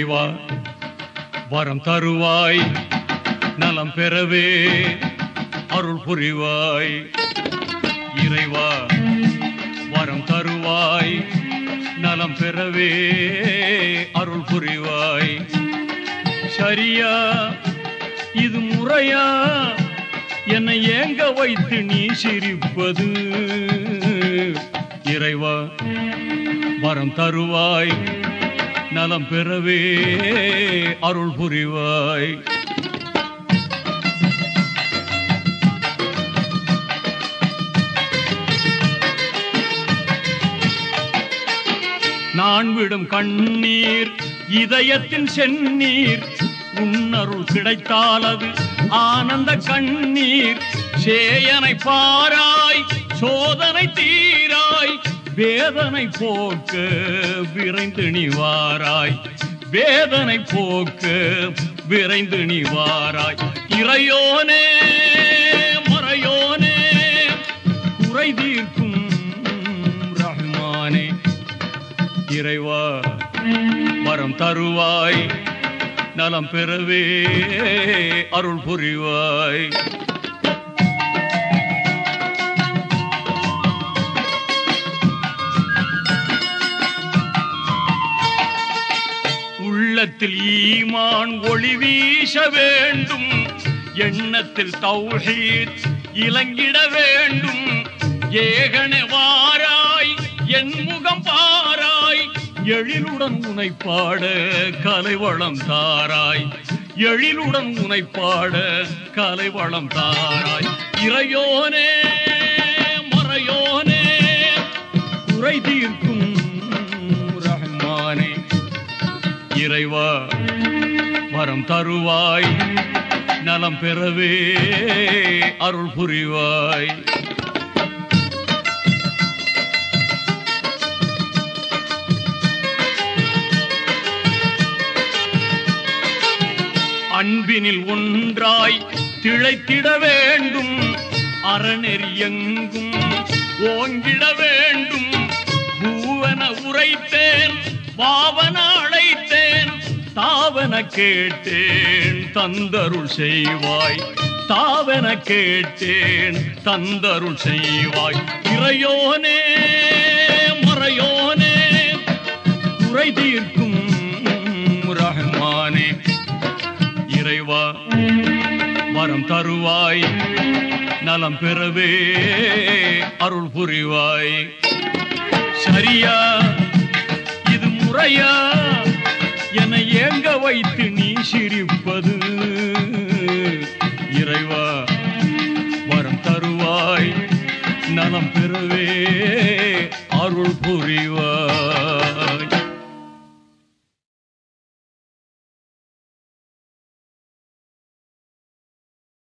இறைவா வரம் தருவாய் நலம் பெறவே அருள் புரிவாய். இறைவா வரம் தருவாய் நலம் பெறவே அருள் புரிவாய். சரியா இது முறையா என்னை ஏங்க வைத்து நீ சிரிப்பது? இறைவா வரம் தருவாய் நலம் பெறவே அருள் புரிவாய். நான் விடும் கண்ணீர் இதயத்தின் செந்நீர், உன்னருள் கிடைத்தால் அது ஆனந்த கண்ணீர். சேயனை பாராய் சோதனை தீராய், வேதனை போக்க விரைந்து நீ வாராய். வேதனை போக்க விரைந்து நீ வாராய். இறையோனே மறையோனே குறை தீர்க்கும் ரஹ்மானே. இறைவா வரம் தருவாய் நலம் பெறவே அருள் புரிவாய். உள்ளத்தில் ஈமான் ஒளி வீச வேண்டும், எண்ணத்தில் தௌஹீத் இலங்கிட வேண்டும். ஏகனே வாராய் என் முகம் பாராய், எழிலுடன் உனை பாட கலைவளம் தாராய். எழிலுடன் உனை பாட கலைவளம் தாராய். இறையோனே மறையோனே குறை தீர்க்கும் ரஹ்மானே. இறைவா வரம் தருவாய் நலம் பெறவே அருள் புரிவாய். அன்பினில் ஒன்றாய் திளைத்திட வேண்டும், அறநெறி எங்கும் ஓங்கிட வேண்டும். பூவன உரைத்தேன் பாவன அழைத்தேன், தாவன கேட்டேன் தந்தருள் செய்வாய். தாவன கேட்டேன் தந்தருள் செய்வாய். இறையோனே மறையோனே குறை தீர்க்கும் ரஹ்மானே. இறைவா வரம் தருவாய் நலம் பெறவே அருள் புரிவாய். சரியா இது முறையா என்னை ஏங்க வைத்து நீ சிரிப்பது? இறைவா வரம் தருவாய் நலம் பெறவே அருள் புரிவாய்.